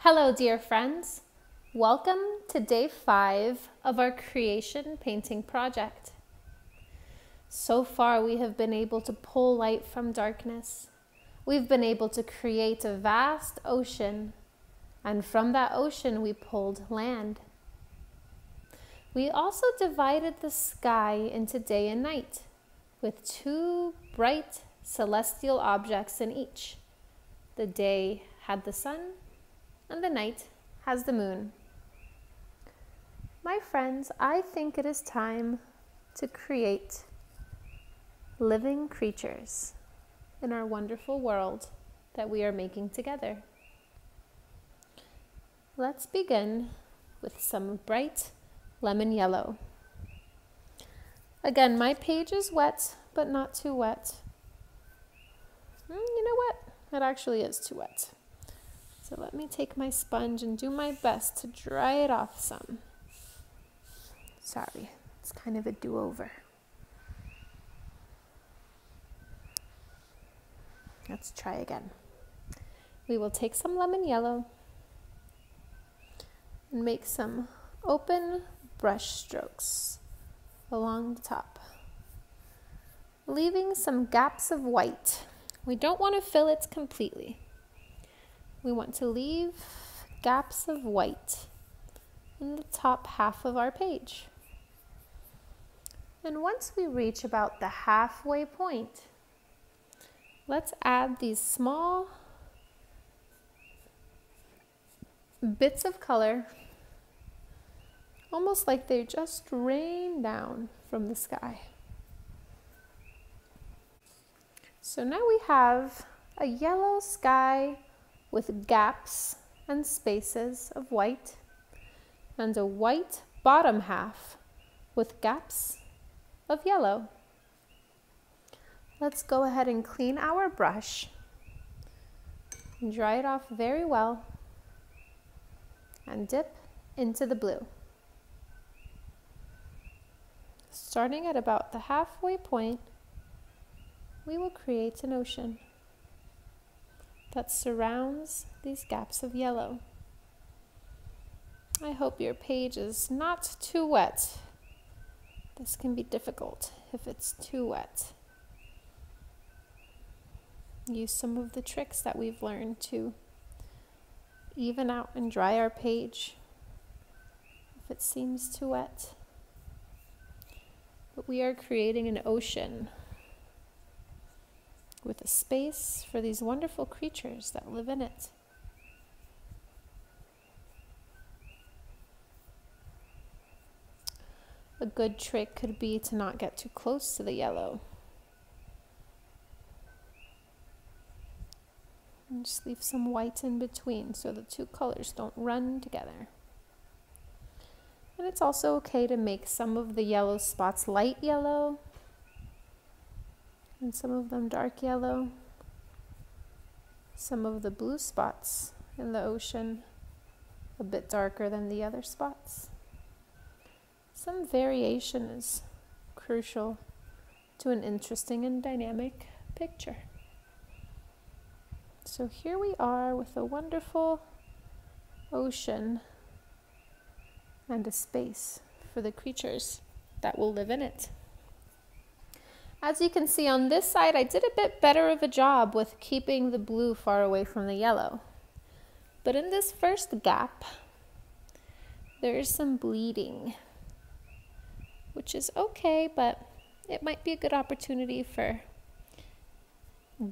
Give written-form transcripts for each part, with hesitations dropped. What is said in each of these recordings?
Hello, dear friends. Welcome to day 5 of our creation painting project. So far, we have been able to pull light from darkness. We've been able to create a vast ocean, and from that ocean, we pulled land. We also divided the sky into day and night, with 2 bright celestial objects in each. The day had the sun, and the night has the moon. My friends, I think it is time to create living creatures in our wonderful world that we are making together. Let's begin with some bright lemon yellow. Again, my page is wet, but not too wet. You know what? It actually is too wet. So let me take my sponge and do my best to dry it off some. Sorry, it's kind of a do-over. Let's try again. We will take some lemon yellow and make some open brush strokes along the top, leaving some gaps of white. We don't want to fill it completely. We want to leave gaps of white in the top half of our page. And once we reach about the halfway point, let's add these small bits of color, almost like they just rain down from the sky. So now we have a yellow sky with gaps and spaces of white, and a white bottom half with gaps of yellow. Let's go ahead and clean our brush and dry it off very well and dip into the blue. Starting at about the halfway point, we will create an ocean that surrounds these gaps of yellow. I hope your page is not too wet. This can be difficult if it's too wet. Use some of the tricks that we've learned to even out and dry our page if it seems too wet. But we are creating an ocean with a space for these wonderful creatures that live in it. A good trick could be to not get too close to the yellow. And just leave some white in between so the two colors don't run together. And it's also okay to make some of the yellow spots light yellow and some of them dark yellow. Some of the blue spots in the ocean a bit darker than the other spots. Some variation is crucial to an interesting and dynamic picture. So here we are with a wonderful ocean and a space for the creatures that will live in it. As you can see on this side, I did a bit better of a job with keeping the blue far away from the yellow. But in this first gap, there is some bleeding, which is okay, but it might be a good opportunity for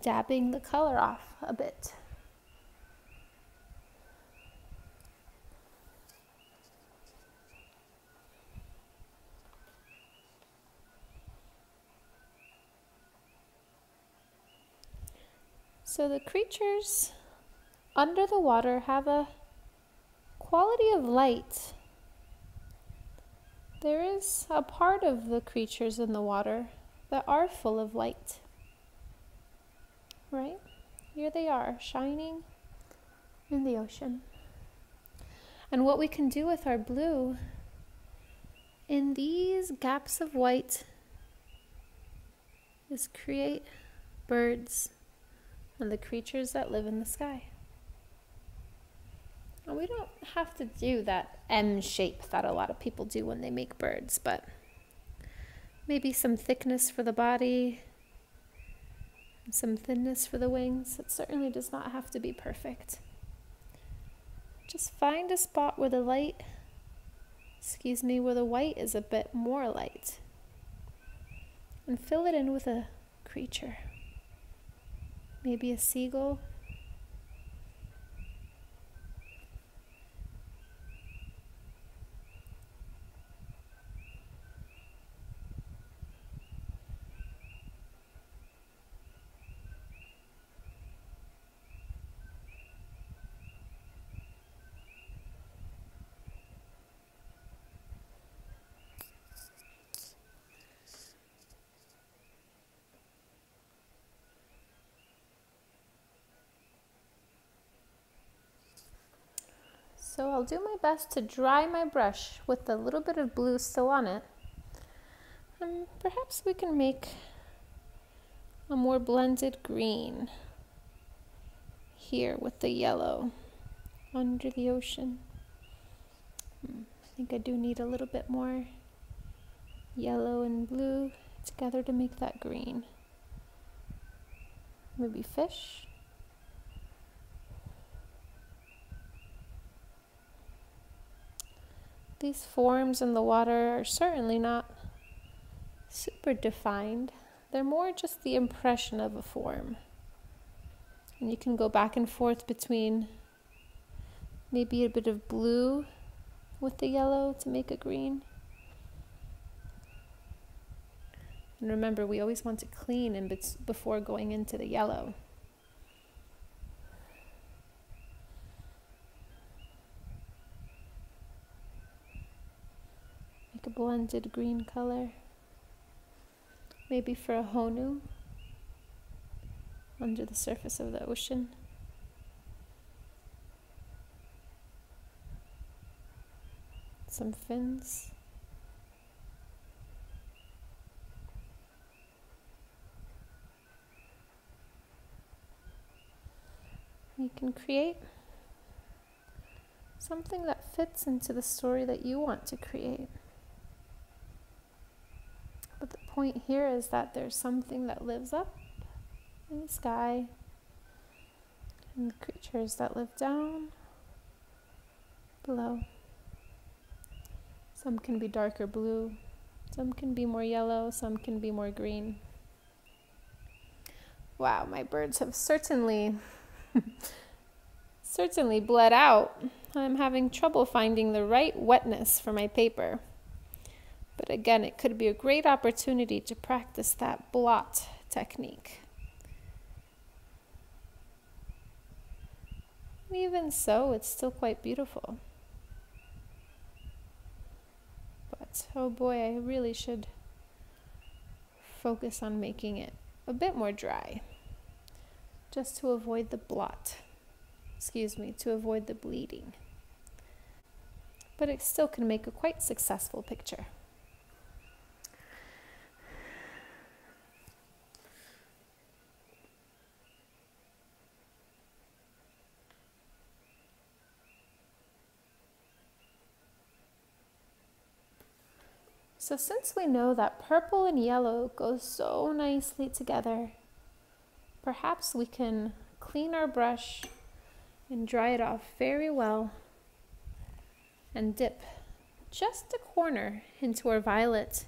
dabbing the color off a bit. So the creatures under the water have a quality of light. There is a part of the creatures in the water that are full of light. Right? Here they are, shining in the ocean. And what we can do with our blue, in these gaps of white, is create birds and the creatures that live in the sky. we don't have to do that M shape that a lot of people do when they make birds, but maybe some thickness for the body, and some thinness for the wings. It certainly does not have to be perfect. Just find a spot where the white is a bit more light, and fill it in with a creature. Maybe a seagull. So I'll do my best to dry my brush with a little bit of blue still on it. And perhaps we can make a more blended green here with the yellow under the ocean. I think I do need a little bit more yellow and blue together to make that green. Maybe fish. These forms in the water are certainly not super defined. They're more just the impression of a form. And you can go back and forth between maybe a bit of blue with the yellow to make a green. And remember, we always want to clean before going into the yellow. Make a blended green color. Maybe for a honu under the surface of the ocean. Some fins. You can create something that fits into the story that you want to create. But the point here is that there's something that lives up in the sky, and the creatures that live down below. Some can be darker blue, some can be more yellow, some can be more green. Wow, my birds have certainly bled out. I'm having trouble finding the right wetness for my paper. But again, it could be a great opportunity to practice that blot technique. Even so, it's still quite beautiful. But oh boy, I really should focus on making it a bit more dry, just to avoid the blot. To avoid the bleeding. But it still can make a quite successful picture. So since we know that purple and yellow go so nicely together, perhaps we can clean our brush and dry it off very well and dip just a corner into our violet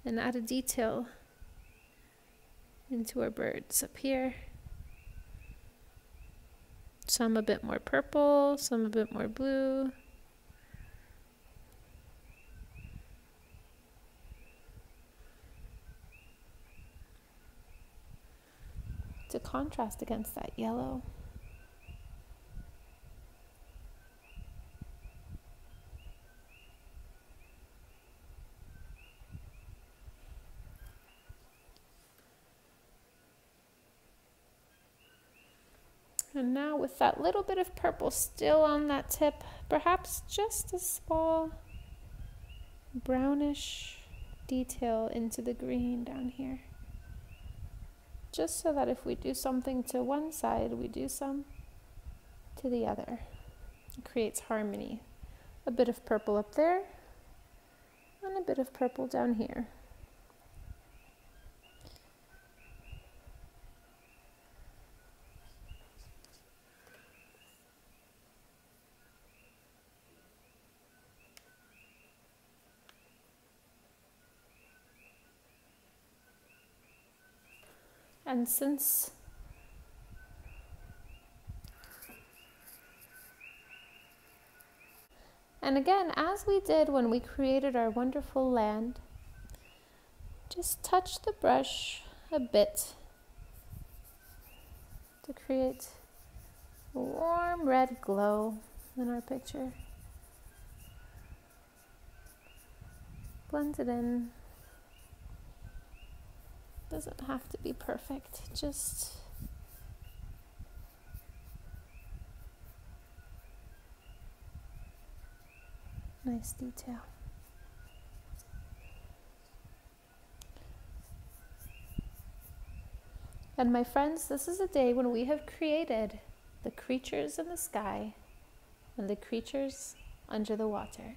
and add a detail into our birds up here. Some a bit more purple, some a bit more blue. To contrast against that yellow. And now with that little bit of purple still on that tip, perhaps just a small brownish detail into the green down here. Just so that if we do something to one side, we do some to the other. It creates harmony. A bit of purple up there, and a bit of purple down here. And again, as we did when we created our wonderful land, just touch the brush a bit to create a warm red glow in our picture. Blend it in. Doesn't have to be perfect, just nice detail. And my friends, this is a day when we have created the creatures in the sky and the creatures under the water.